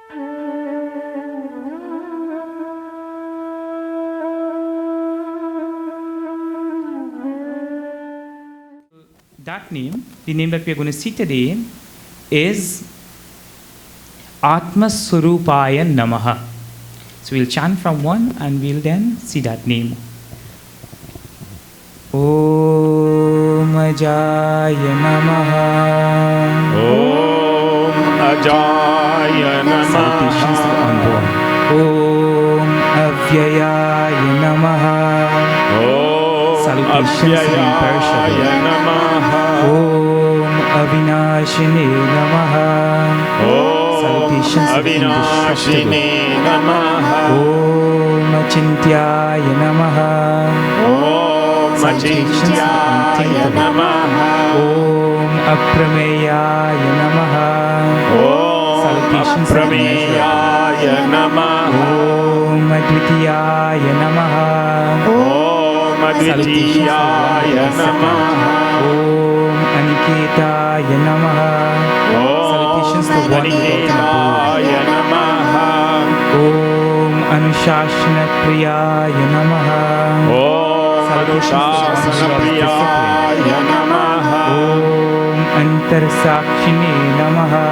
That name, the name that we are going to see today, is Atma Surupaya Namaha. So we'll chant from one and we'll then see that name. Om Ajaya Namaha. Om Ajaya Salutations to the unborn. Om Avyayaya Namaha. Salutations to the imperishable. Om Avinashine Namaha. Salutations to the indestructible. Om Achintyaya Namaha. Salutations to the unthinkable. Om Aprameyaya Namaha. Salutations to the immeasurable. Om Advitiyaya Namaha. Advitiyaya Namaha. Om Aniketaya Namaha. Salutations to one without an abode. Om Anushashana Priyaya Namaha. Salutations to one who loves discipline. Om Antarsakshine Namaha.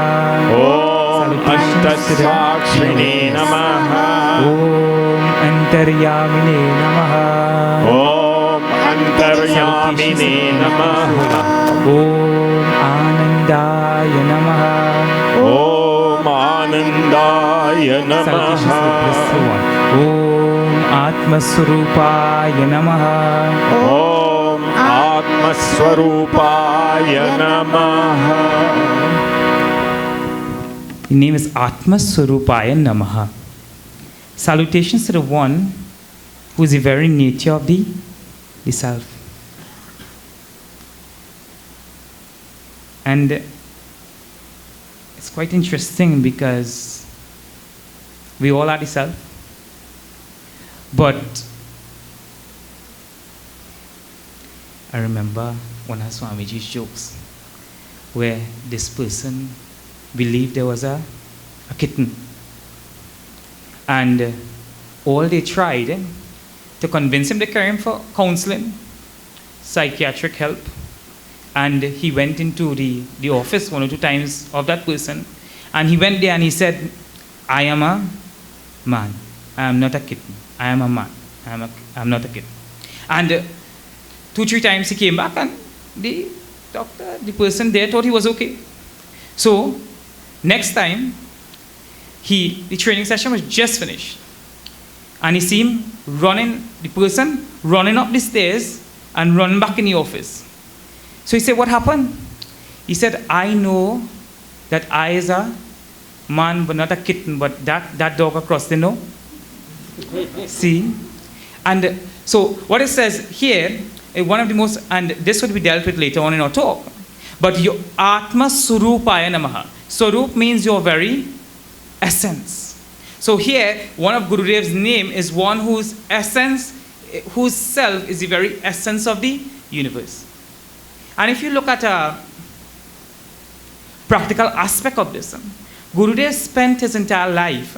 Salutations to the Namaha. Om Antaryamine Namaha. Antaryamine Namaha. Om Anandaya Namaha. Om Anandaya Namaha. Om Atma Surupaya Namaha. Om Atma Surupaya Namaha. The name is Atma Surupaya Namaha. Salutations to the one who is the very nature of the self. And it's quite interesting because we all are the self. But I remember one of Swamiji's jokes where this person believed there was a kitten. And all they tried to convince him to carry him for counseling, psychiatric help. And he went into the office one or two times of that person. And he went there and he said, I am a man. I am not a kitten. I am a man. I am not a kitten. And 2-3 times he came back and the doctor, the person there thought he was okay. So next time, the training session was just finished. And he see him the person running up the stairs and running back in the office. So he said, what happened? He said, I know that I is a man, but not a kitten, but that dog across the know. See? And so what it says here, one of the most, and this would be dealt with later on in our talk, but your Atma Surupaya Namaha. Surup means your very essence. So here, one of Gurudev's name is one whose essence, whose self is the very essence of the universe. And if you look at a practical aspect of this, Gurudev spent his entire life,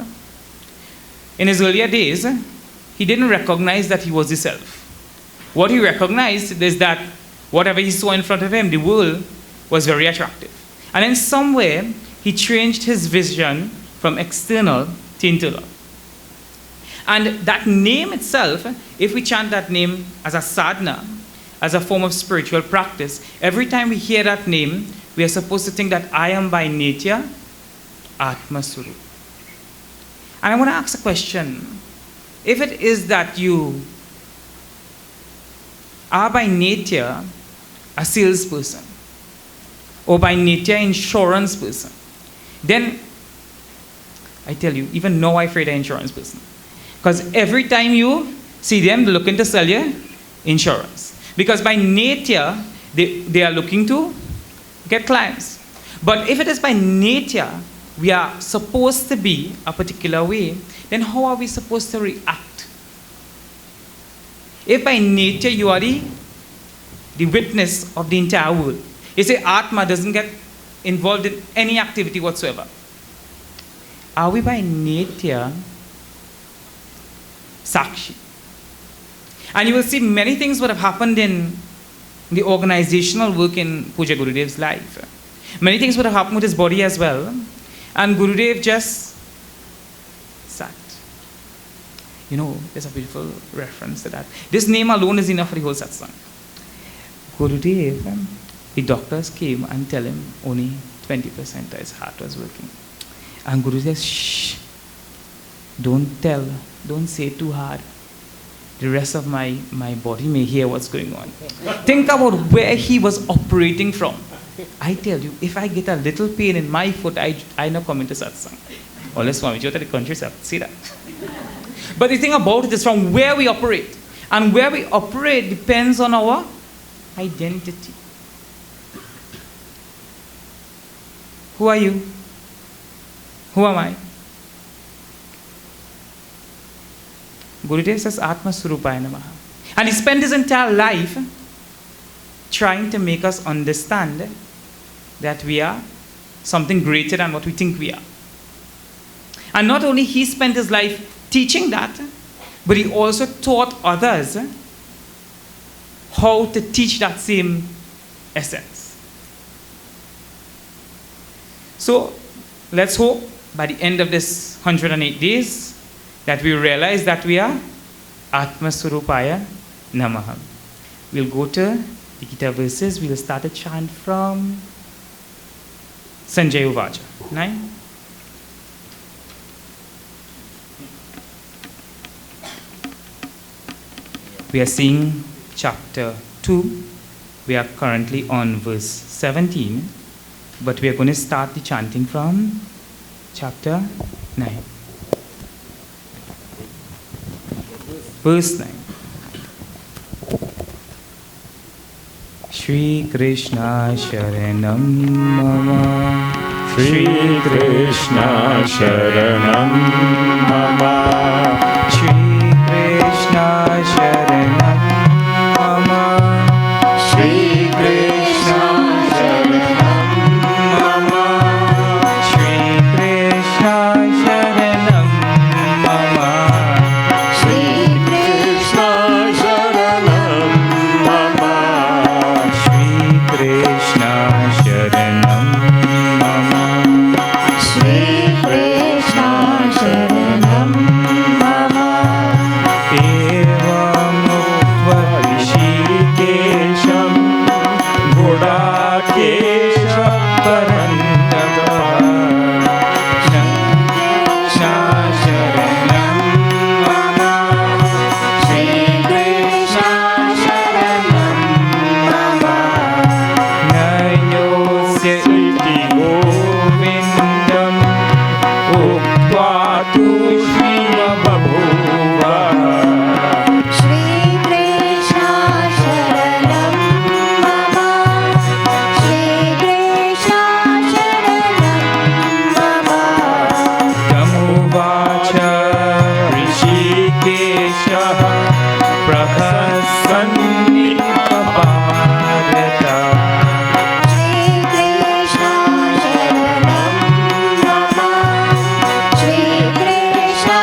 in his earlier days, he didn't recognize that he was the self. What he recognized is that whatever he saw in front of him, the world, was very attractive. And in some way, he changed his vision from external to internal. And that name itself, if we chant that name as a sadhana, as a form of spiritual practice, every time we hear that name, we are supposed to think that I am by nature Atma Suru. And I want to ask a question. If it is that you are by nature a salesperson, or by nature insurance person, then I tell you, even now I afraid of insurance person. Because every time you see them, they're looking to sell you insurance. Because by nature, they are looking to get clients. But if it is by nature, we are supposed to be a particular way, then how are we supposed to react? If by nature you are the witness of the entire world, you say Atma doesn't get involved in any activity whatsoever. are we by nature Sakshi? And you will see many things would have happened in the organizational work in Puja Gurudev's life. Many things would have happened with his body as well. And Gurudev just sat. You know, there's a beautiful reference to that. This name alone is enough for the whole satsang. Gurudev, the doctors came and tell him only 20% of his heart was working. And Guru says, shh, don't say too hard. The rest of my body may hear what's going on. Think about where he was operating from. I tell you, if I get a little pain in my foot, I now come into satsang. Unless Swami Jyoti, the country, see that. But the thing about it is from where we operate. And where we operate depends on our identity. Who are you? Who am I? Gurudev says Atma Surupaya Namaha. And he spent his entire life trying to make us understand that we are something greater than what we think we are. And not only he spent his life teaching that, but he also taught others how to teach that same essence. So let's hope by the end of this 108 days that we realize that we are Atma Surupaya Namaha. We'll go to the Gita verses. We'll start a chant from Sanjay Uvacha. 9. We are seeing chapter 2. We are currently on verse 17. But we are going to start the chanting from chapter 9. Verse 9. Shri Krishna Sharanam Mama. Shri Krishna Sharanam Mama. Shri Krishna Sharanam Mama. Shri Krishna Sharanam Mama. Shri Krishna Sharanam Mama. Shri Krishna Sharanam Mama. Shri Krishna Sharanam Mama. Shri Krishna Sharanam Mama. Evam Uttva Rishikesham Gudakesha Parantapa Krishna Sharanam Mama. Shri Krishna Sharanam Mama. Nayosya iti Govindam Uktva tu Shriva Babhuva Shri Krishna Sharanam Mama. Shri Krishna Sharanam Mama. Tamuvacha Rishikeshah Prahasannikaparata Shri Krishna Sharanam Mama. Shri Krishna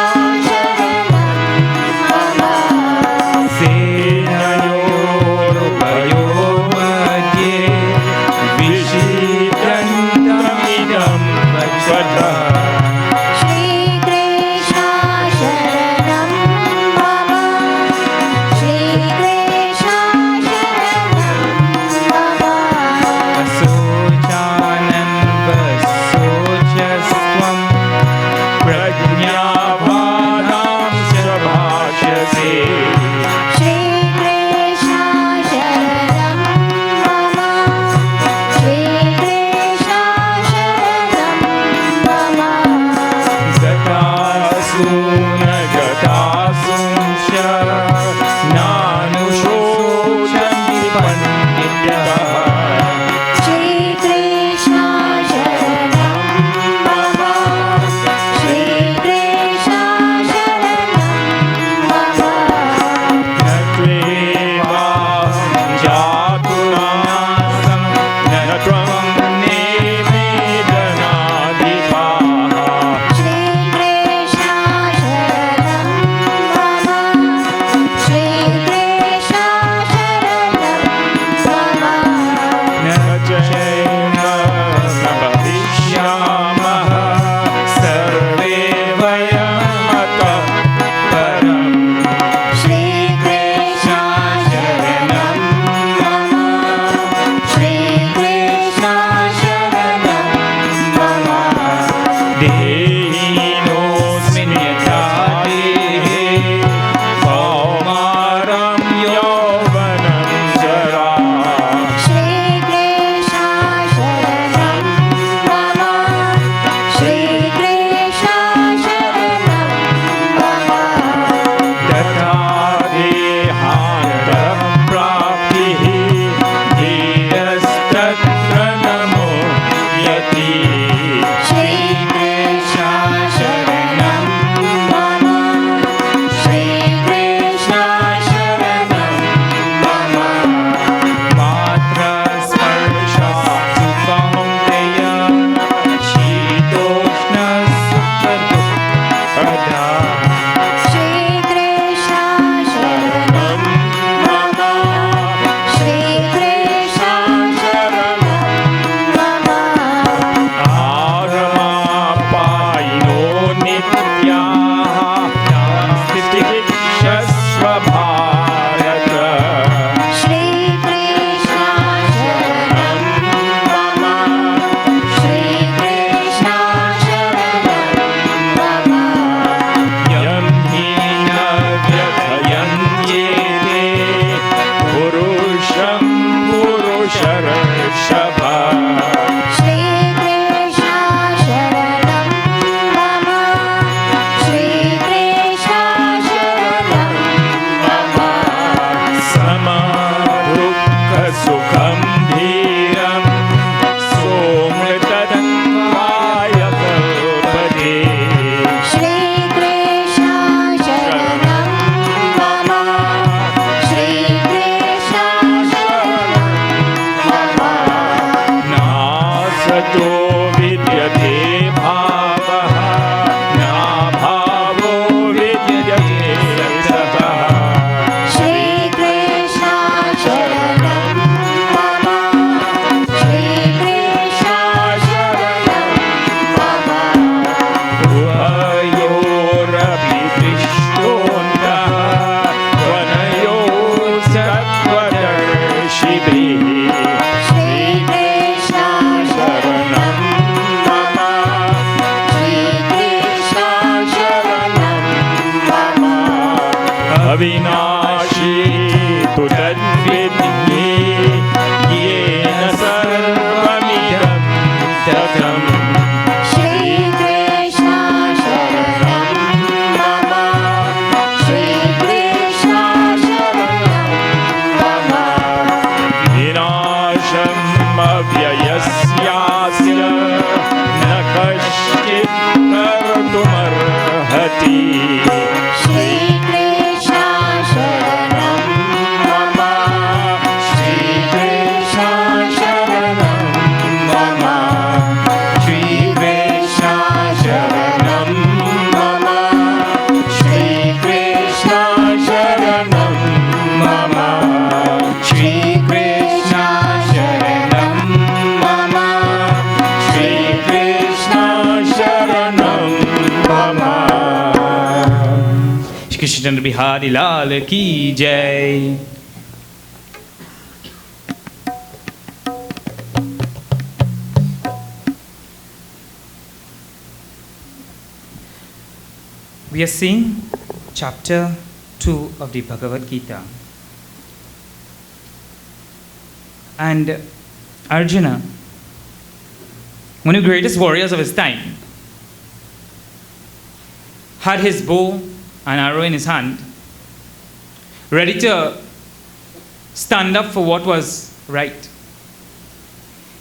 Arhati. Shri Krishna Sharanam Mama. Shri Krishna Sharanam Mama. Shri Krishna Sharanam Mama. Shri Krishna Sharanam Mama. Shri Krishna Sharanam Mama. Shri Krishna Sharanam Mama. Shri Krishna Chandra Bihari Lal Ki Jai. We are seeing chapter 2 of the Bhagavad Gita. And Arjuna, one of the greatest warriors of his time, had his bow and arrow in his hand, ready to stand up for what was right.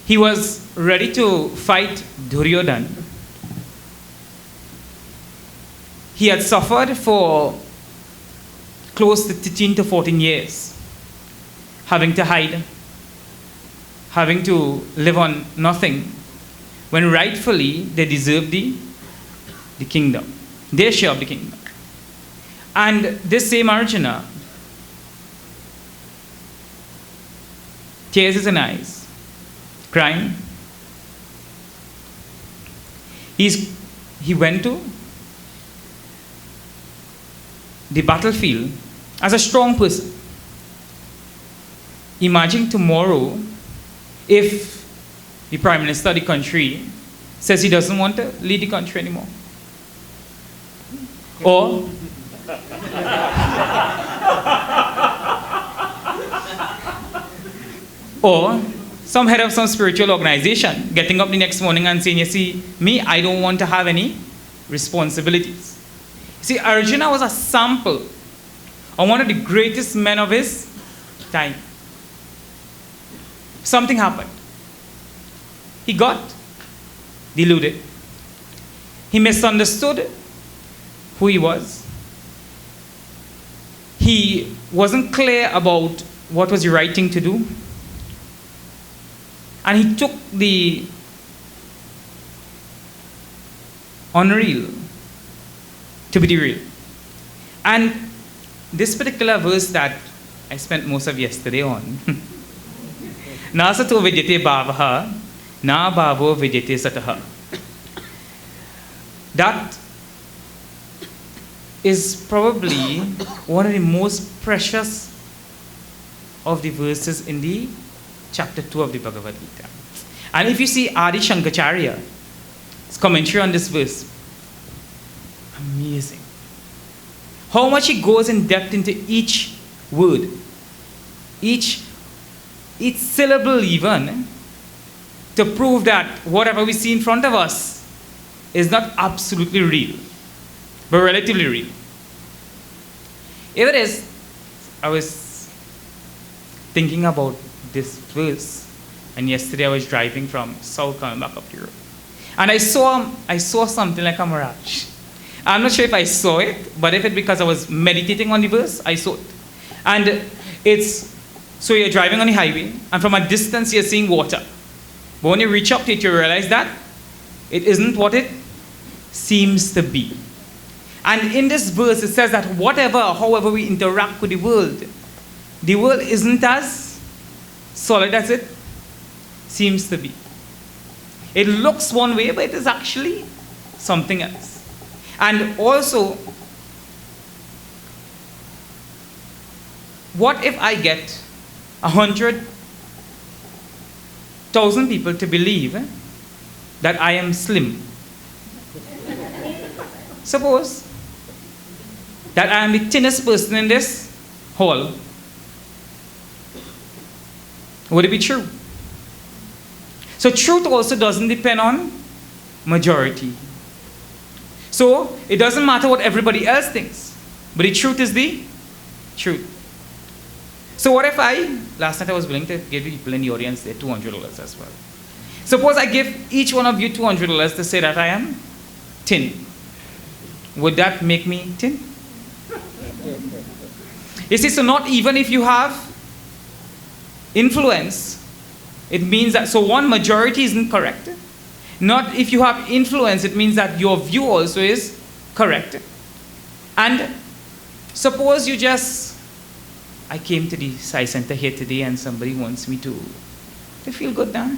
He was ready to fight Duryodhana. He had suffered for close to 13 to 14 years, having to hide, having to live on nothing, when rightfully they deserved the kingdom, their share of the kingdom. And this same Arjuna, tears in his eyes, crying. He went to the battlefield as a strong person, imagining tomorrow if the Prime Minister of the country says he doesn't want to lead the country anymore. Or some head of some spiritual organization getting up the next morning and saying, you see, me, I don't want to have any responsibilities. See, Arjuna was a sample of one of the greatest men of his time. Something happened. He got deluded. He misunderstood who he was. He wasn't clear about what was the right thing to do. And he took the unreal to be the real. And this particular verse that I spent most of yesterday on, Nasato vidyate bhavaha, na bhavo vidyate sataha. That is probably one of the most precious of the verses in the chapter 2 of the Bhagavad Gita. And if you see Adi Shankaracharya's commentary on this verse, amazing. How much he goes in depth into each word, each syllable even, to prove that whatever we see in front of us is not absolutely real, but relatively real. If it is, I was thinking about this verse, and yesterday I was driving from South coming back up Europe, and I saw something like a mirage. I'm not sure if I saw it, but if it's because I was meditating on the verse, I saw it. And it's, so you're driving on the highway, and from a distance you're seeing water. But when you reach up to it, you realize that it isn't what it seems to be. And in this verse, it says that however we interact with the world isn't as solid as it seems to be. It looks one way, but it is actually something else. And also, what if I get 100,000 people to believe that I am slim? Suppose that I am the thinnest person in this hall. Would it be true? So truth also doesn't depend on majority. So it doesn't matter what everybody else thinks, but the truth is the truth. So what if last night I was willing to give people in the audience there $200 as well. Suppose I give each one of you $200 to say that I am thin. would that make me thin? You see, so not even if you have influence, it means that, so one, majority isn't correct. Not if you have influence, it means that your view also is correct. And suppose you just, I came to the Sai Center here today and somebody wants me to feel good now.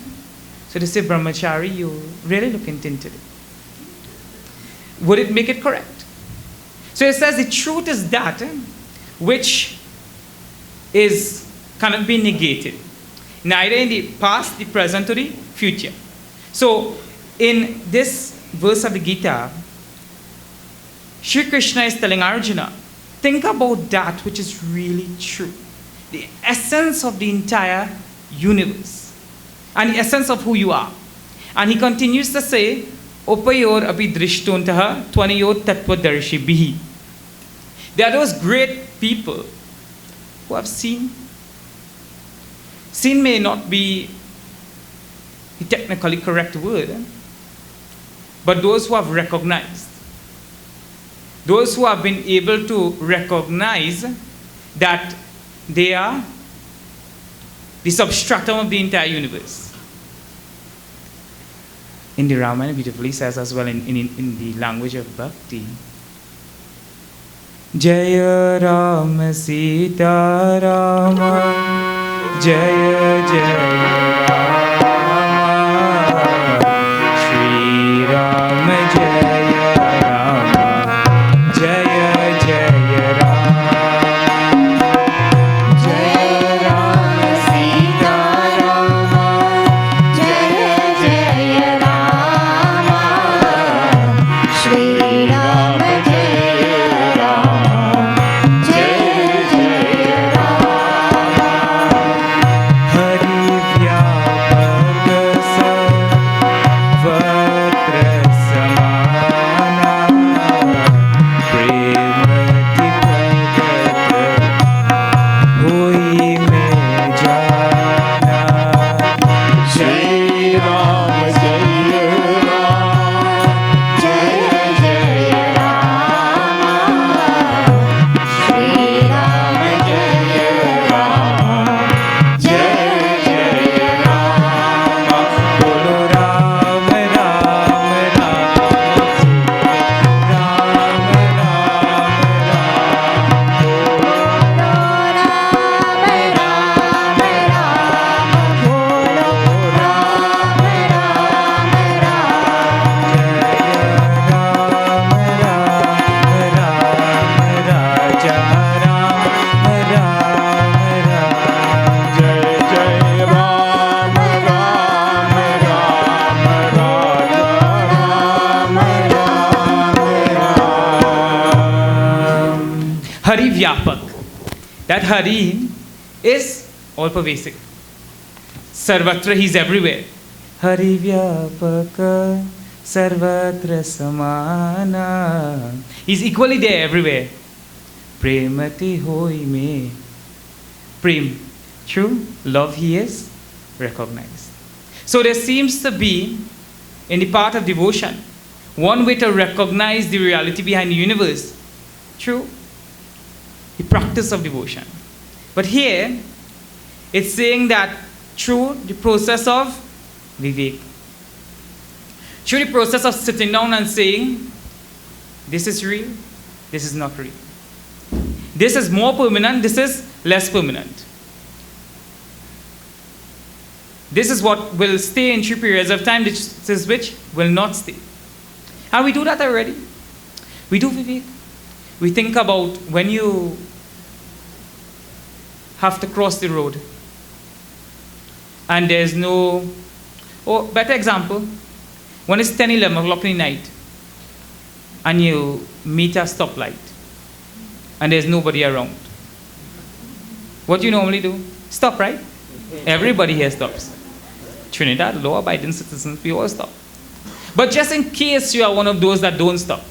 So they say, Brahmachari, you're really looking thin today. Would it make it correct? So it says the truth is that which cannot be negated, neither in the past, the present, or the future. So in this verse of the Gita, Shri Krishna is telling Arjuna, think about that which is really true, the essence of the entire universe, and the essence of who you are. And he continues to say, Upayor api drishtontaha tvanayor tattvadarshibhi. There are those great people who have seen. Seen may not be the technically correct word, but those who have recognized. Those who have been able to recognize that they are the substratum of the entire universe. In the Ramayana, it beautifully says as well in the language of bhakti, Jaya Ram Sita Rama, Jaya Jaya Rama, Shri Rama Jaya Rama, Jaya Jaya Rama, Jaya Rama Sita Rama, Jaya Jaya Rama, Shri Rama Jaya Rama, Jaya Jaya Rama. Hari Vyapak Sarvatra Samana, Premati Pragat Hoi Me Jana. Shri Ram Jaya Ram, Jaya Jaya Rama, Shri Rama Jaya Rama, Jaya Jaya Rama. Bolo Ram Ram Ram, Ram Jai Jai Ram Ram Ram Raja Ram Ram. Hari Vyapak. That Hari is all pervasive. Sarvatra, he's everywhere. Hari Vyapaka Sarvatra Samana. He's equally there everywhere. Premati Hoi Me. Prem, true, love he is recognized. So there seems to be, in the part of devotion, one way to recognize the reality behind the universe. True, the practice of devotion. But here, it's saying that through the process of vivek, through the process of sitting down and saying, this is real, this is not real. This is more permanent, this is less permanent. This is what will stay in 3 periods of time, this is which will not stay. And we do that already. We do vivek. We think about when you have to cross the road and there's no, or better example, when it's 10, 11 o'clock in the night and you meet a stoplight and there's nobody around. What do you normally do? Stop, right? Everybody here stops. Trinidad, law-abiding citizens, we all stop. But just in case you are one of those that don't stop,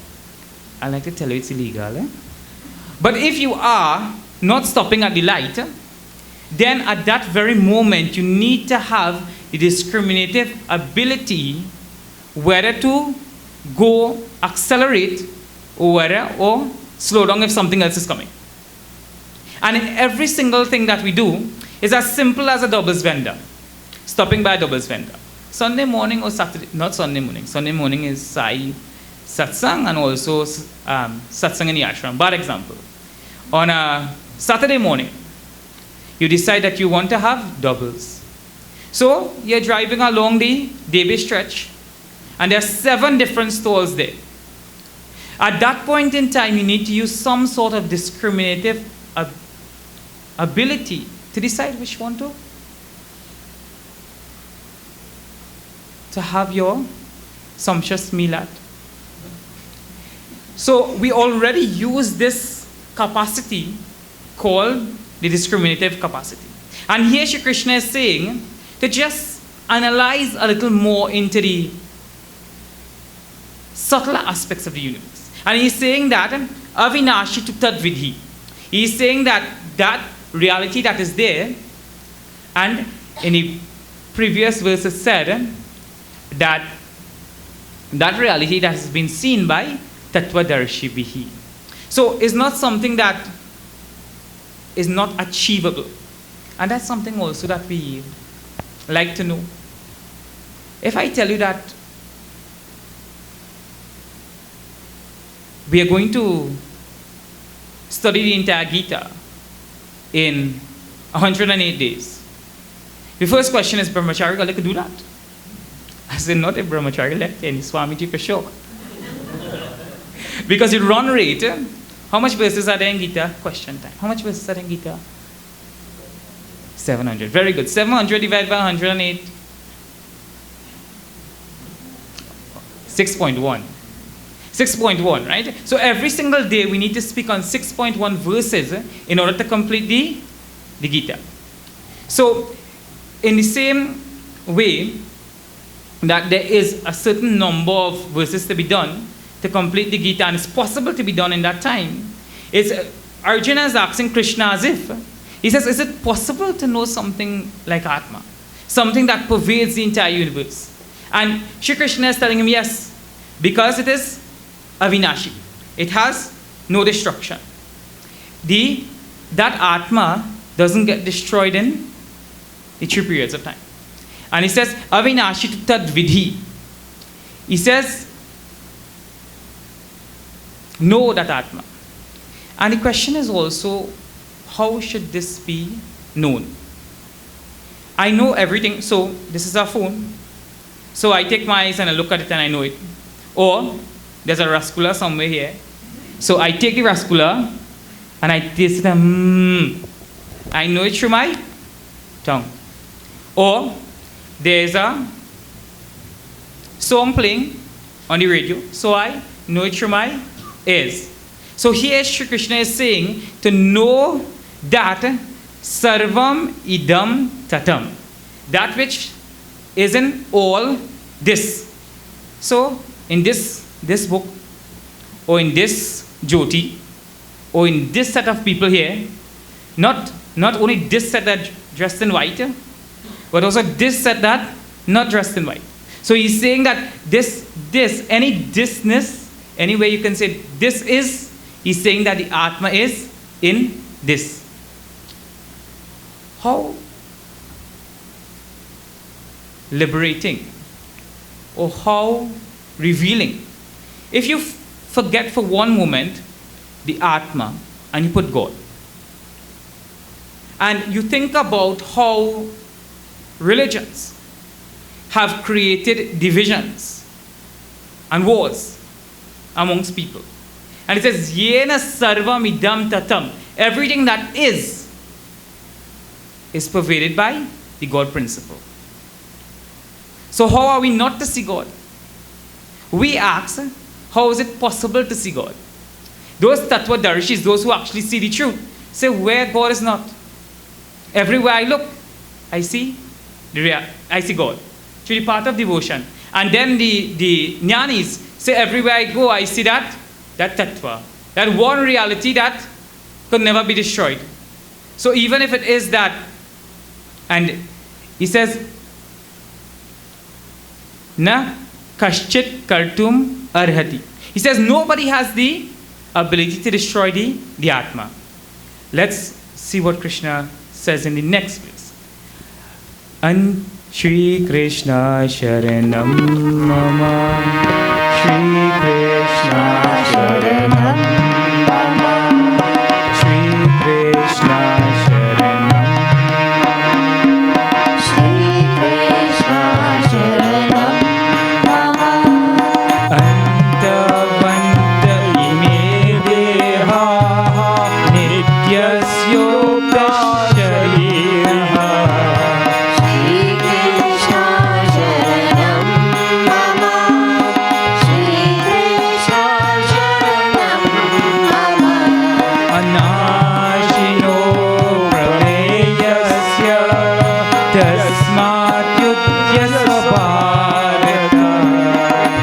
I like to tell you it's illegal. But if you are not stopping at the light, then at that very moment you need to have the discriminative ability whether to go accelerate or slow down if something else is coming. And in every single thing that we do is as simple as a doubles vendor, stopping by a doubles vendor. Sunday morning or Saturday, not Sunday morning. Sunday morning is Sai Satsang and also Satsang in the ashram. Bad example. On a Saturday morning, you decide that you want to have doubles. So you're driving along the Debe stretch and there are 7 different stalls there. At that point in time, you need to use some sort of discriminative ability to decide which one to have your sumptuous meal at. So we already use this capacity called the discriminative capacity. And here Shri Krishna is saying to just analyze a little more into the subtler aspects of the universe. And he's saying that avinashi tu tad vidhi. He's saying that that reality that is there, and in the previous verses said that that reality that has been seen by tattvadarshi bihi. So it's not something that is not achievable. And that's something also that we like to know. If I tell you that we are going to study the entire Gita in 108 days, the first question is, Brahmachari Gala could do that? I said, not if Brahmachari left any Swamiji for sure. Because the run rate, how much verses are there in Gita? Question time. How much verses are there in Gita? 700. Very good. 700 divided by 108. 6.1. 6.1, right? So every single day we need to speak on 6.1 verses in order to complete the Gita. So in the same way that there is a certain number of verses to be done to complete the Gita, and it's possible to be done in that time, Arjuna is asking Krishna as if, he says, is it possible to know something like Atma? Something that pervades the entire universe? And Shri Krishna is telling him, yes, because it is avinashi. It has no destruction. That Atma doesn't get destroyed in the 3 periods of time. And he says, avinashi tu tad vidhi. He says, know that Atma. And the question is also, how should this be known? I know everything. So this is our phone. So I take my eyes and I look at it and I know it. Or there's a rasgulla somewhere here. So I take the rasgulla and I taste it and I know it through my tongue. Or there's a song playing on the radio. So I know it through my ears. So here Shri Krishna is saying to know that sarvam idam tatam, that which is in all this. So in this book, or in this jyoti, or in this set of people here, not only this set that dressed in white, but also this set that not dressed in white. So he's saying that this, any thisness, any way you can say this is, he's saying that the Atma is in this. How liberating or how revealing. If you forget for one moment the Atma and you put God, and you think about how religions have created divisions and wars amongst people. And it says, Yena sarvam idam tatam. Everything that is pervaded by the God principle. So how are we not to see God? We ask, how is it possible to see God? Those tattvadarshis, those who actually see the truth, say where God is not. Everywhere I look, I see God through the path of devotion. And then the jnanis say everywhere I go, I see that tattva, that one reality that could never be destroyed. So even if it is that, and he says, na kaschit kartum arhati. He says nobody has the ability to destroy the Atma. Let's see what Krishna says in the next verse. An Shri Krishna Sharanam Mama, Shri Krishna Sharanam Mama, Shri Krishna Sharanam, Shri Krishna Sharanam Mama. Antavanta ime deha nityasyoga shariraha. Shri Krishna Sharanam Mama. Shri Krishna Sharanam Mama. Anashino prameyasya tasmat yudyasya bharata.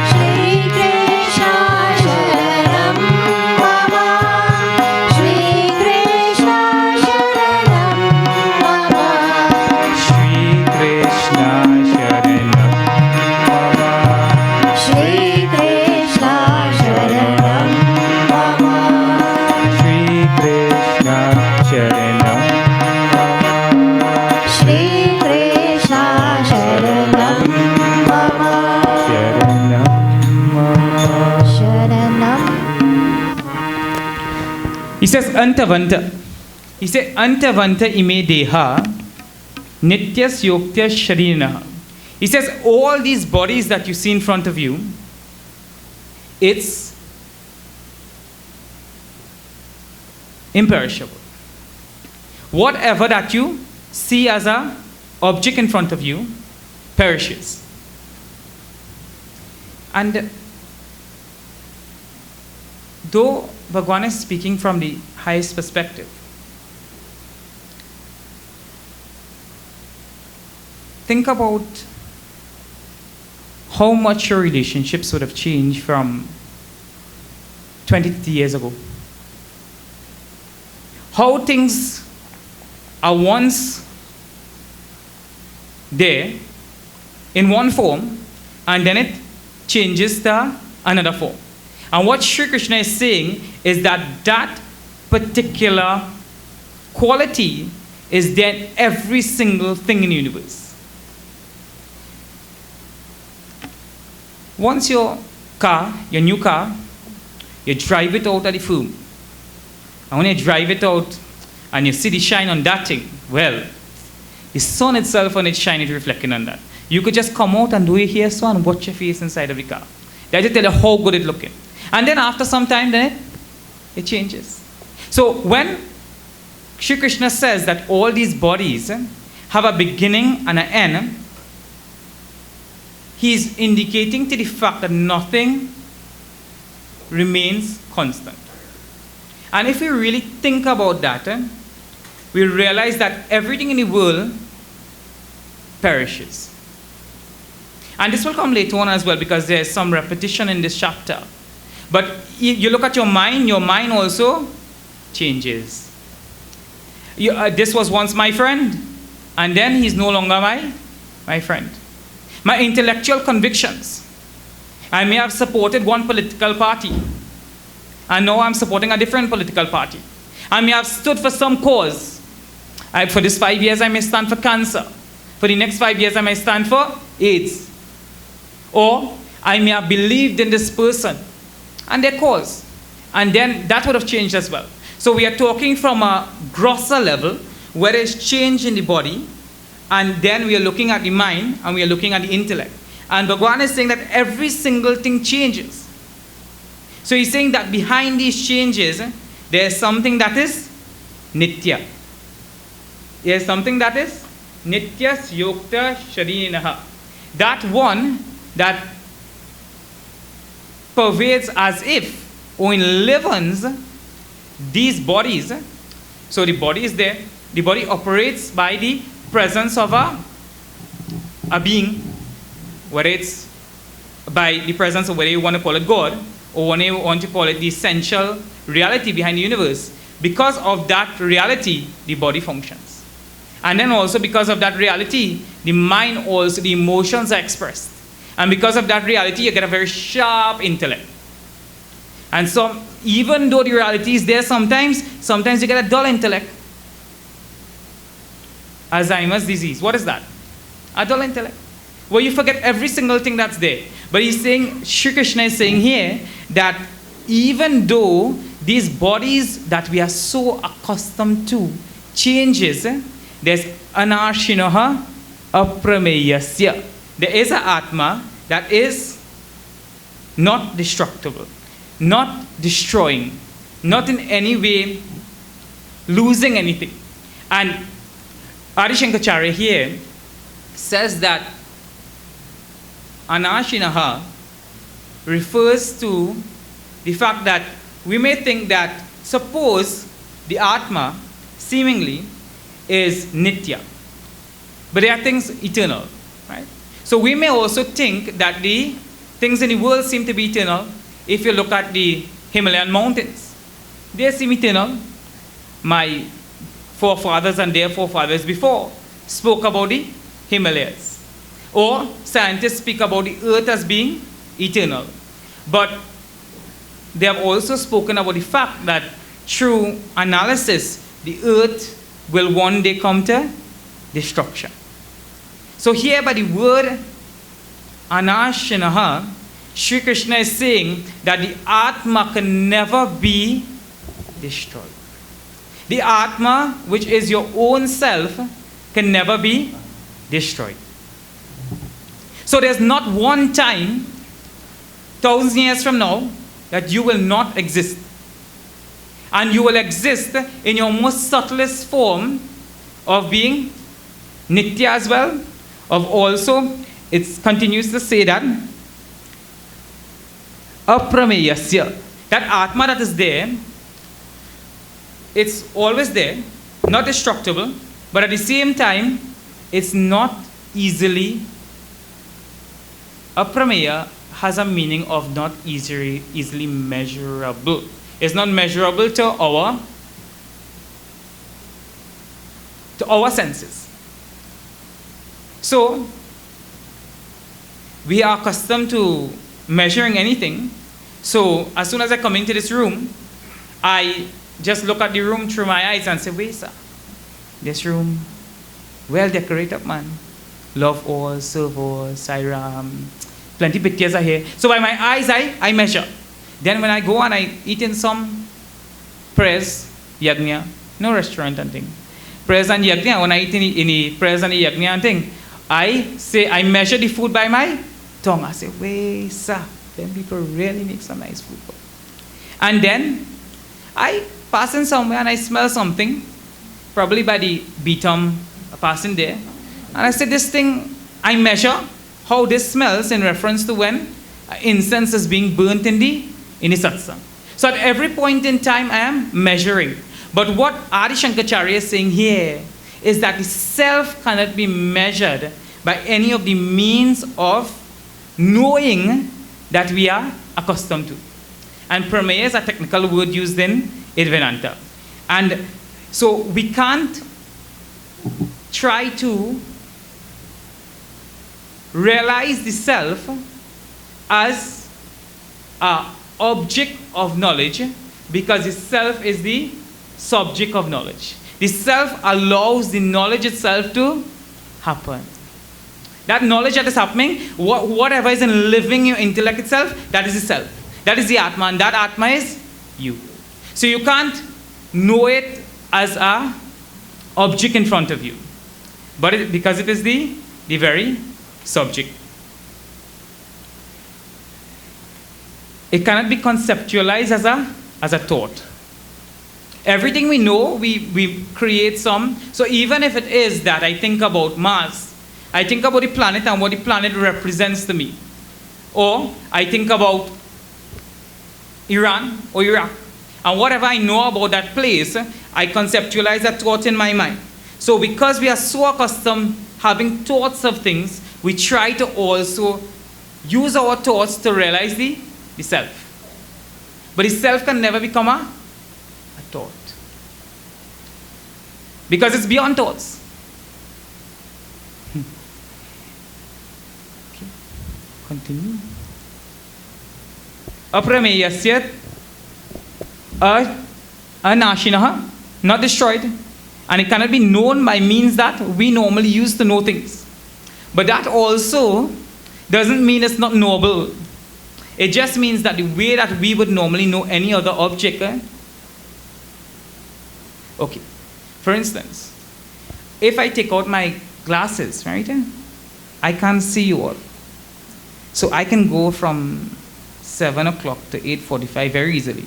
Shri Krishna Sharanam Mama. Shri Krishna Sharanam Mama. Shri Krishna Sharanam Mama. Shri Krishna Sharanam Mama. Shri Krishna Sharanam Mama. Shri Krishna Sharanam Mama. Sharanam Mama. Sharanam. He says Antavanta. He said Antavanta ime deha nityas yoktya sharina. He says all these bodies that you see in front of you, it's imperishable. Whatever that you see as a object in front of you perishes. And though Bhagwan is speaking from the highest perspective, think about how much your relationships would have changed from 20, 30 years ago. How things are once there in one form and then it changes to another form. And what Sri Krishna is saying is that that particular quality is there in every single thing in the universe. Once your new car, you drive it out of the firm. And when you drive it out and you see the shine on that thing, well, the sun itself when it's shining is reflecting on that. You could just come out and do it here so and watch your face inside of the car. That just tell you how good it's looking. And then after some time, then it changes. So when Shri Krishna says that all these bodies have a beginning and an end, he's indicating to the fact that nothing remains constant. And if we really think about that, we realize that everything in the world perishes. And this will come later on as well because there's some repetition in this chapter. But you look at your mind also changes. This was once my friend, and then he's no longer my friend. My intellectual convictions. I may have supported one political party, and now I'm supporting a different political party. I may have stood for some cause. For this 5 years, I may stand for cancer. For the next 5 years, I may stand for AIDS. Or I may have believed in this person and their cause. And then that would have changed as well. So we are talking from a grosser level where there's change in the body, and then we are looking at the mind and we are looking at the intellect. And Bhagwan is saying that every single thing changes. So he's saying that behind these changes, there's something that is nitya. There's something that is nityas yokta sharinaha. That one that pervades as if or enlivens these bodies. So the body is there. The body operates by the presence of a being, whether it's by the presence of whether you want to call it God or whether you want to call it the essential reality behind the universe. Because of that reality, the body functions. And then also because of that reality, the mind also, the emotions are expressed. And because of that reality, you get a very sharp intellect. And so, even though the reality is there sometimes you get a dull intellect. Alzheimer's disease, what is that? A dull intellect. Where you forget every single thing that's there. But he's saying, Sri Krishna is saying here, that even though these bodies that we are so accustomed to changes, there's anarshinoha aprameyasya. There is an Atma that is not destructible, not destroying, not in any way losing anything. And Adi Shankaracharya here says that anarshinaha refers to the fact that we may think that suppose the Atma seemingly is nitya, but there are things eternal, right? So we may also think that the things in the world seem to be eternal. If you look at the Himalayan mountains, they seem eternal. My forefathers and their forefathers before spoke about the Himalayas. Or scientists speak about the earth as being eternal. But they have also spoken about the fact that through analysis, the earth will one day come to destruction. So here by the word anashinaha, Sri Krishna is saying that the Atma can never be destroyed. The Atma, which is your own self, can never be destroyed. So there's not one time, 1,000 years from now, that you will not exist. And you will exist in your most subtlest form of being nitya as well, of also, it continues to say that, aprameyasya, that Atma that is there, it's always there, not destructible, but at the same time, it's not easily, aprameya has a meaning of not easily measurable. It's not measurable to our senses. So, we are accustomed to measuring anything. So, as soon as I come into this room, I just look at the room through my eyes and say, wait, sir, this room, well decorated, man. Love all, serve all, Sairam, plenty pictures are here. So by my eyes, I measure. Then when I go and I eat in some prayers, yajna, no restaurant and thing. Prayers and yajna, when I eat in the prayers and the yajna and thing, I measure the food by my tongue. I say, wait, sir, then people really make some nice food. And then I pass in somewhere and I smell something, probably by the beatum passing there. And I say, this thing, I measure how this smells in reference to when incense is being burnt in the satsang. So at every point in time, I am measuring. But what Adi Shankaracharya is saying here is that the self cannot be measured by any of the means of knowing that we are accustomed to. And prameya is a technical word used in Advaita. And so we can't try to realize the self as an object of knowledge, because the self is the subject of knowledge. The self allows the knowledge itself to happen. That knowledge that is happening, whatever is in living your intellect itself, that is the self. That is the Atma, and that Atma is you. So you can't know it as an object in front of you, but because it is the very subject. It cannot be conceptualized as a thought. Everything we know, we create some. So even if it is that I think about Mars, I think about the planet and what the planet represents to me. Or I think about Iran or Iraq. And whatever I know about that place, I conceptualize that thought in my mind. So because we are so accustomed having thoughts of things, we try to also use our thoughts to realize the self. But the self can never become a thought, because it's beyond thoughts. Okay. Continue. Aprameyasya anashinaha, not destroyed. And it cannot be known by means that we normally use to know things. But that also doesn't mean it's not knowable. It just means that the way that we would normally know any other object. Okay. For instance, if I take out my glasses, right, I can't see you all. So I can go from 7 o'clock to 8:45 very easily.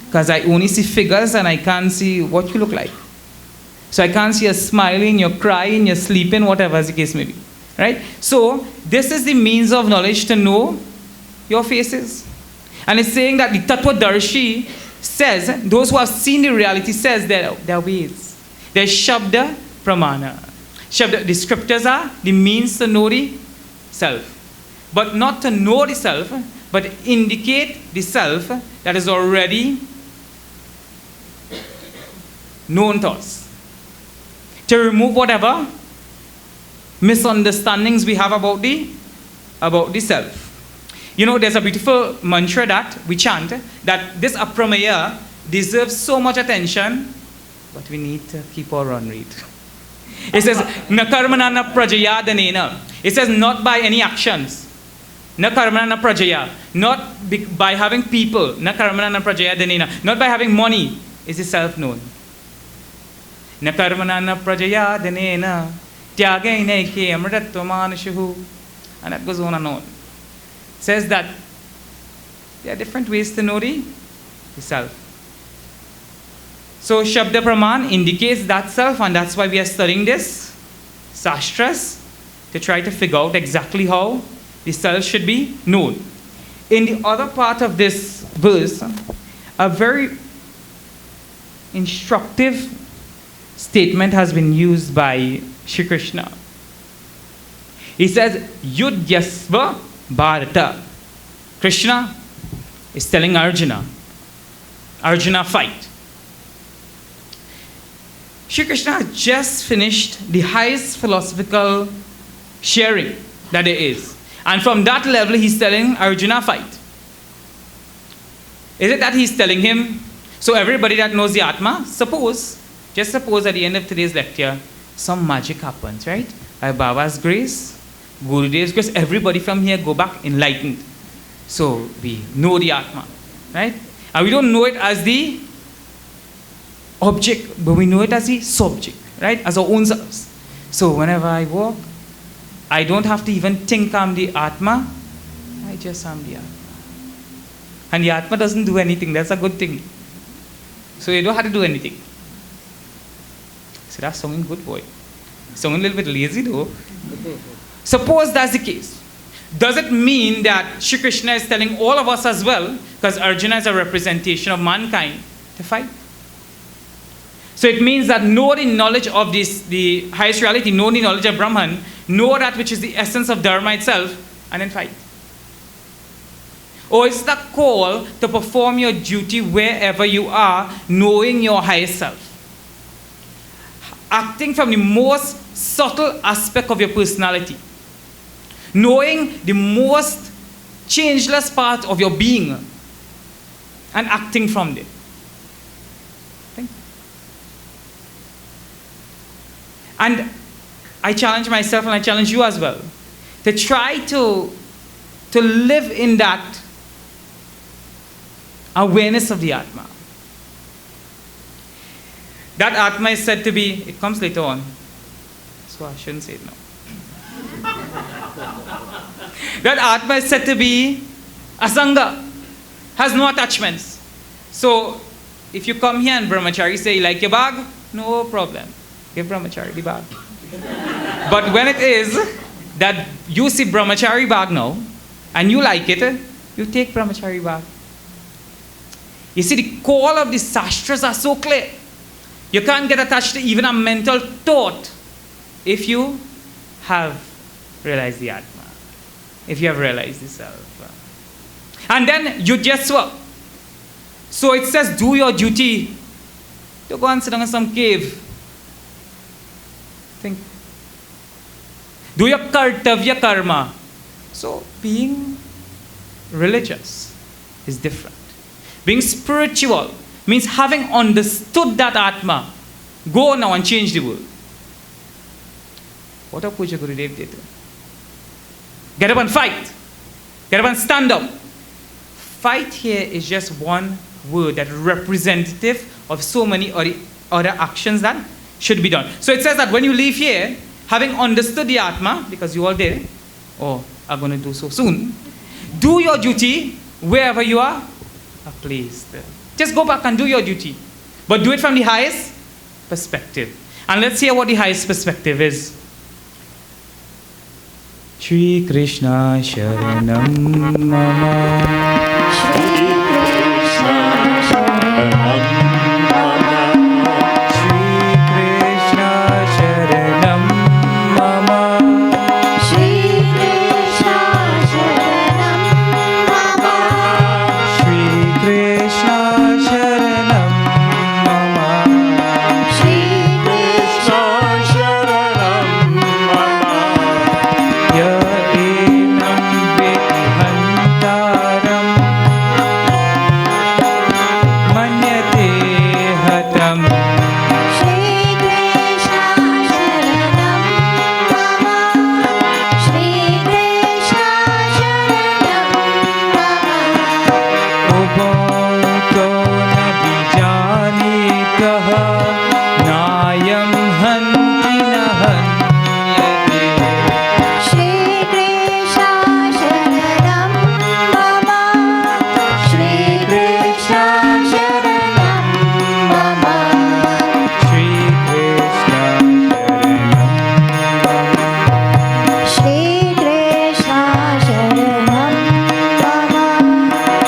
Because I only see figures and I can't see what you look like. So I can't see you smiling, you're crying, you're sleeping, whatever the case may be. Right? So this is the means of knowledge to know your faces. And it's saying that the Tattvadarshi says, those who have seen the reality says there are ways. There's Shabda Pramana. Shabda, the scriptures are the means to know the self. But not to know the self, but indicate the self that is already known to us. To remove whatever misunderstandings we have about the self. You know, there's a beautiful mantra that we chant, that this apramaya deserves so much attention, but we need to keep our run rate. It says, na karmana na prajaya danena. It says, not by any actions. Na karmana na prajaya. Not by having people. Na karmana na prajaya danena. Not by having money. Is the self known. Na karmana na prajaya danena. Tyage naike amritatva manashuhu. And that goes on and on. Says that there are different ways to know the self. So Shabda Praman indicates that self, and that's why we are studying this Sastras, to try to figure out exactly how the self should be known. In the other part of this verse, a very instructive statement has been used by Shri Krishna. He says, Yudhyasva Bharata. Krishna is telling Arjuna, fight. Shri Krishna has just finished the highest philosophical sharing that there is. And from that level, he's telling Arjuna, fight. Is it that he's telling him, so everybody that knows the Atma, just suppose at the end of today's lecture, some magic happens, right? By Baba's grace, Gurudev's grace, everybody from here go back enlightened. So we know the Atma, right? And we don't know it as the object, but we know it as the subject, right? As our own selves. So whenever I walk, I don't have to even think I'm the Atma. I just am the Atma. And the Atma doesn't do anything. That's a good thing. So you don't have to do anything. So that's sounding good, boy. Sounding a little bit lazy though. Suppose that's the case. Does it mean that Shri Krishna is telling all of us as well, because Arjuna is a representation of mankind, to fight? So it means that know the knowledge of this, the highest reality, know the knowledge of Brahman, know that which is the essence of Dharma itself, and then fight. Or it's the call to perform your duty wherever you are, knowing your highest self. Acting from the most subtle aspect of your personality. Knowing the most changeless part of your being and acting from there. And I challenge myself and I challenge you as well to try to live in that awareness of the Atma. That Atma is said to be, it comes later on, so I shouldn't say it now. That Atma is said to be Asanga, has no attachments. So if you come here and Brahmachari say, you like your bag? No problem. Give Brahmachari the bag. But when it is that you see Brahmachari bag now, and you like it, you take Brahmachari bag. You see, the call of the Sastras are so clear. You can't get attached to even a mental thought if you have realized the Atma. If you have realized the self. And then you just work. So it says, do your duty. Don't go and sit down in some cave. Think. Do your kartavya karma. So being religious is different. Being spiritual, means having understood that Atma, go now and change the world. What a Puja Gurudev did. Get up and fight. Get up and stand up. Fight here is just one word that representative of so many other actions that should be done. So it says that when you leave here, having understood the Atma, because you all did, or are going to do so soon, do your duty wherever you are placed. Just go back and do your duty. But do it from the highest perspective. And let's hear what the highest perspective is. Shri Krishna Sharanam Mama. Shri Krishna Sharanam Mama. Shri Krishna Sharanam Mama. Shri Krishna Sharanam Mama. Shri Krishna Sharanam Mama. Shri Krishna Sharanam Mama. Ya enam vehantaram manyate hatam. Shri Krishna Sharanam Mama. Shri Krishna Sharanam Mama. Ubonto na vijanitah nayam hanti na hanyate. Shri Krishna Sharanam Mama. Shri Krishna Sharanam Mama. Shri Krishna Sharanam Mama. Shri Krishna Sharanam Mama.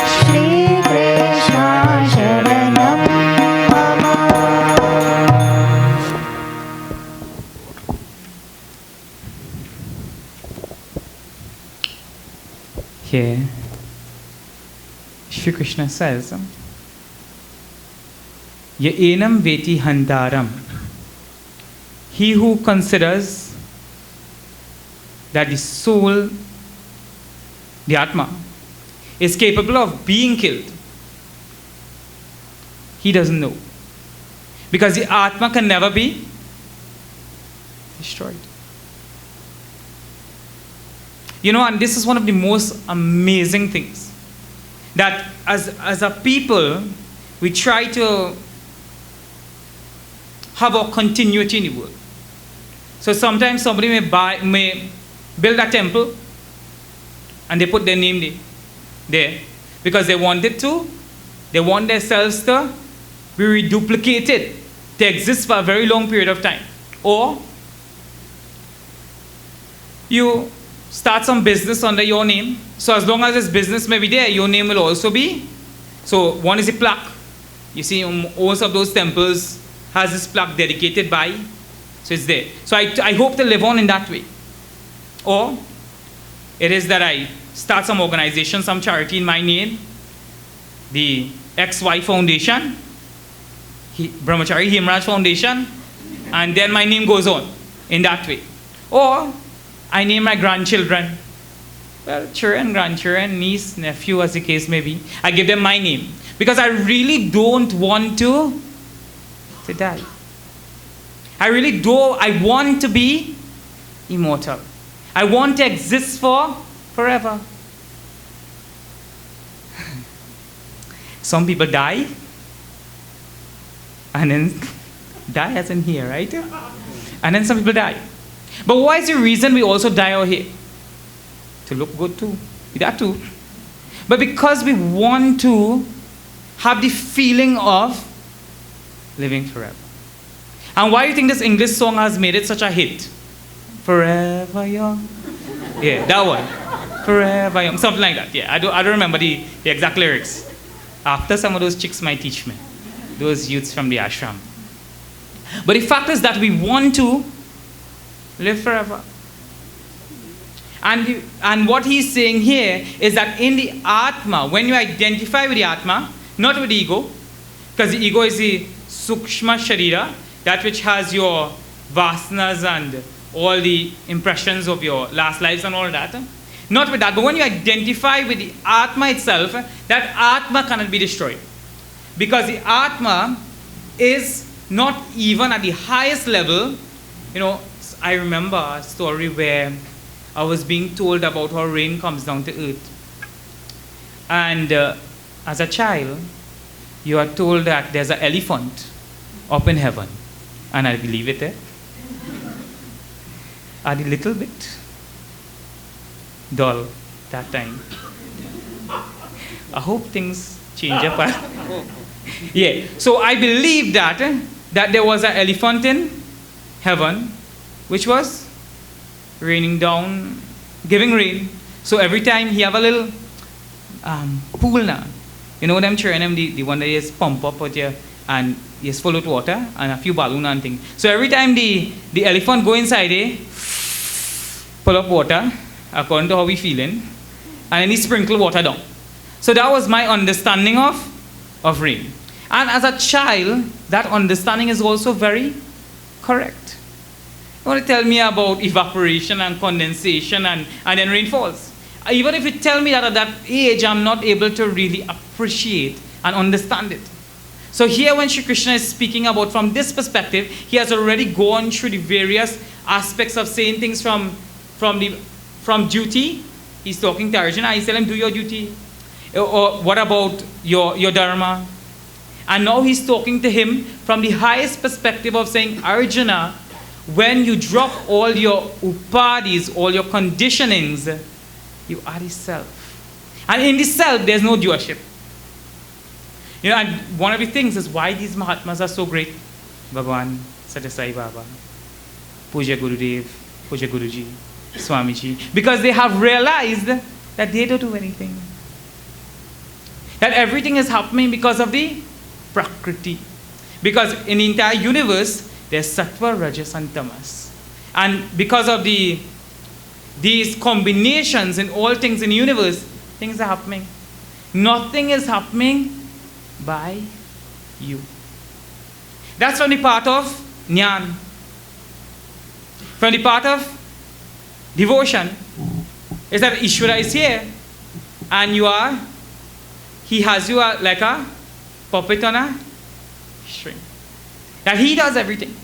Shri Krishna Sharanam Mama. Here, Shri Krishna says, Ye enam veti hantaram. He who considers that the soul, the Atma, is capable of being killed, he doesn't know. Because the Atma can never be destroyed. You know, and this is one of the most amazing things. That as a people, we try to have a continuity in the world. So sometimes somebody may build a temple and they put their name there because they want themselves to be reduplicated, to exist for a very long period of time. Or you start some business under your name. So as long as this business may be there, your name will also be. So one is a plaque. You see, most of those temples has this plaque dedicated by. So it's there. So I hope to live on in that way. Or it is that I start some organization, some charity in my name, the XY Foundation, Brahmachari Hamerajh Foundation, and then my name goes on in that way. Or I name my grandchildren, well, children, grandchildren, niece, nephew, as the case may be. I give them my name because I really don't want to die. I want to be immortal. I want to exist forever. Some people die, and then die as in here, right? And then some people die. But what is the reason we also die out here? To look good too. That too. But because we want to have the feeling of living forever. And why do you think this English song has made it such a hit? Forever young. Yeah, that one. Forever young. Something like that. Yeah, I don't remember the exact lyrics. After some of those chicks might teach me. Those youths from the ashram. But the fact is that we want to live forever. And what he's saying here is that in the Atma, when you identify with the Atma, not with the ego, because the ego is the Sukshma Sharira, that which has your vasanas and all the impressions of your last lives and all that. Not with that, but when you identify with the Atma itself, that Atma cannot be destroyed. Because the Atma is not even at the highest level. I remember a story where I was being told about how rain comes down to earth. And as a child, you are told that there's an elephant up in heaven. And I believe it, a little bit dull that time. I hope things change up. Yeah, so I believe that there was an elephant in heaven, which was raining down, giving rain. So every time he have a little pool now. You know them children, the one that is pump up out here and is full of water and a few balloon and things. So every time the elephant go inside pull up water according to how we feeling, and then he sprinkle water down. So that was my understanding of rain. And as a child, that understanding is also very correct. You want to tell me about evaporation and condensation and then rain falls. Even if you tell me that at that age, I'm not able to really appreciate and understand it. So here when Shri Krishna is speaking about from this perspective, he has already gone through the various aspects of saying things from duty. He's talking to Arjuna. He's telling him, do your duty. Or what about your dharma? And now he's talking to him from the highest perspective of saying, Arjuna, when you drop all your upadis, all your conditionings, you are the self. And in the self, there's no doership. And one of the things is why these Mahatmas are so great. Bhagavan, Satya Sai Baba, Puja Gurudev, Puja Guruji, Swamiji. Because they have realized that they don't do anything. That everything is happening because of the Prakriti. Because in the entire universe, there's Sattva, Rajas and Tamas. And because of these combinations in all things in the universe, things are happening. Nothing is happening by you. That's from the part of Jnana. From the part of devotion, is that Ishvara is here and he has you like a puppet on a string. That he does everything.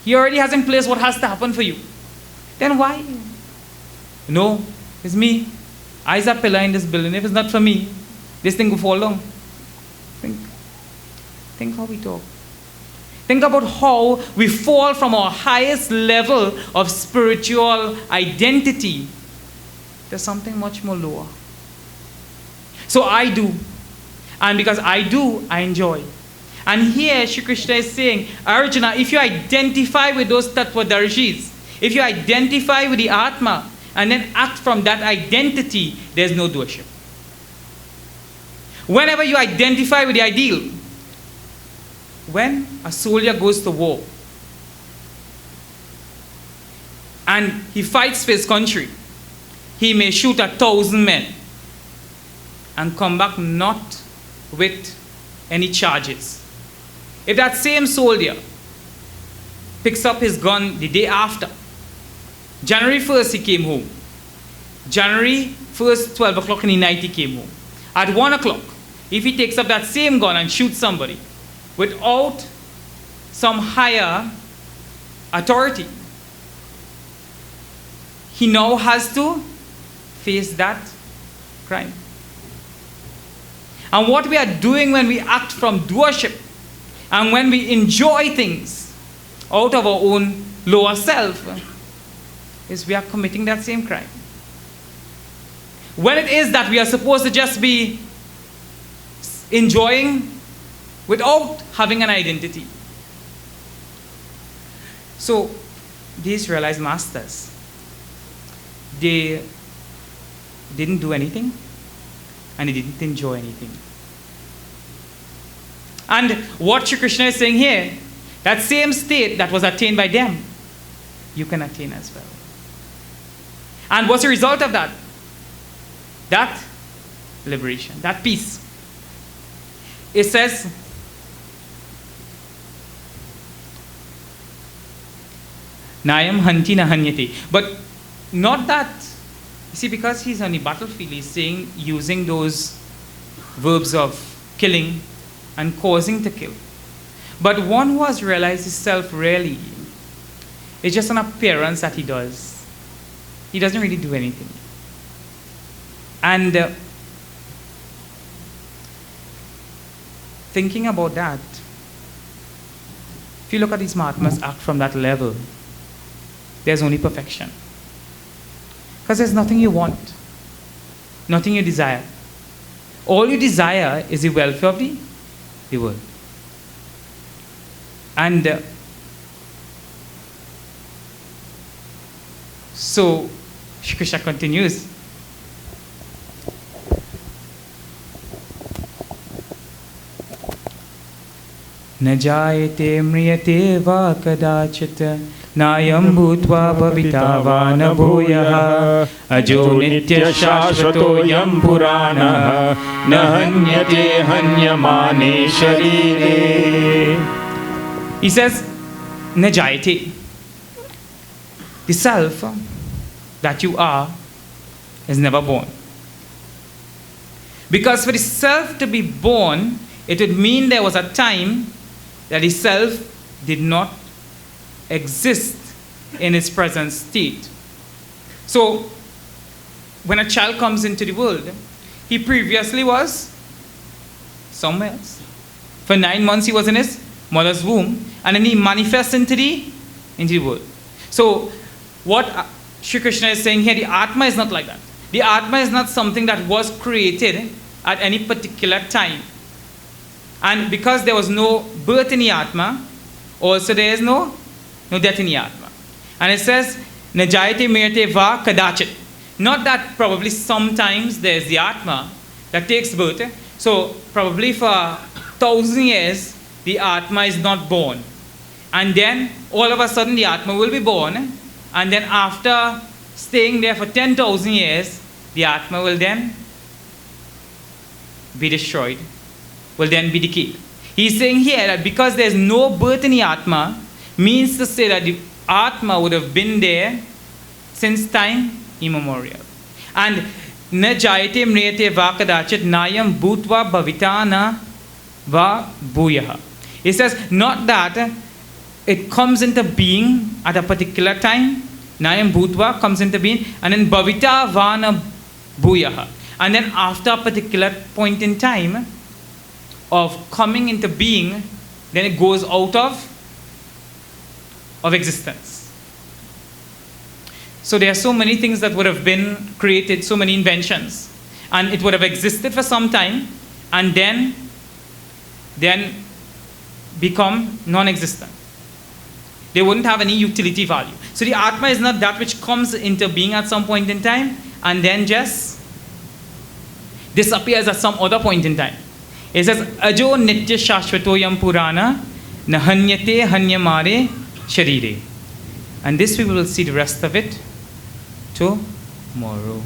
He already has in place what has to happen for you. Then why? No, it's me. I's a pillar in this building. If it's not for me, this thing will fall down. Think how we talk. Think about how we fall from our highest level of spiritual identity to something much more lower. So I do. And because I do, I enjoy. And here Shri Krishna is saying, Arjuna, if you identify with those Tattvadarshis, if you identify with the Atma, and then act from that identity, there's no doership. Whenever you identify with the ideal, when a soldier goes to war, and he fights for his country, he may shoot 1,000 men, and come back not with any charges. If that same soldier picks up his gun the day after, January 1st he came home. January 1st, 12 o'clock in the night he came home. At 1 o'clock, if he takes up that same gun and shoots somebody without some higher authority, he now has to face that crime. And what we are doing when we act from doership and when we enjoy things out of our own lower self is we are committing that same crime. When it is that we are supposed to just be enjoying without having an identity. So these realized masters, they didn't do anything and they didn't enjoy anything. And what Shri Krishna is saying here, that same state that was attained by them, you can attain as well. And what's the result of that? That liberation, that peace. It says, Nayam hanti na hanyate. But not that. You see, because he's on the battlefield, he's saying, using those verbs of killing and causing to kill. But one who has realized his self really, it's just an appearance that he does. He doesn't really do anything. And thinking about that, if you look at these Mahatmas act from that level, there's only perfection. Because there's nothing you want, nothing you desire. All you desire is the welfare of the world. And so Shri Krishna continues. न जायते म्रियते वा कदाचित् नायं भूत्वा भविता वा न भूयः अजो नित्यः शाश्वतोऽयं पुराणः न हन्यते हन्यमाने शरीरे. He says, न जायते. The self that you are is never born. Because for the self to be born, it would mean there was a time that the self did not exist in its present state. So, when a child comes into the world, he previously was somewhere else. For 9 months he was in his mother's womb, and then he manifests into the world. So, what Shri Krishna is saying here, the Atma is not like that. The Atma is not something that was created at any particular time. And because there was no birth in the Atma, also there is no death in the Atma. And it says, Najayate Mriyate Va Kadachit. Not that probably sometimes there's the Atma that takes birth. So probably for 1,000 years, the Atma is not born. And then all of a sudden the Atma will be born. And then after staying there for 10,000 years, the Atma will then be destroyed, will then be decayed. He's saying here that because there's no birth in the Atma, means to say that the Atma would have been there since time immemorial. And na jayate mriyate va kadachit nayam bhutva bhavitana va bhuyaha. It says not that it comes into being at a particular time, nayam bhutva comes into being, and then bhavita vana bhuyaha. And then after a particular point in time of coming into being, then it goes out of existence. So there are so many things that would have been created, so many inventions, and it would have existed for some time and then become non-existent. They wouldn't have any utility value. So the Atma is not that which comes into being at some point in time and then just disappears at some other point in time. It says, Ajo nitya shashvatoyam purana nahanyate hanyamare sharire. And this we will see the rest of it tomorrow.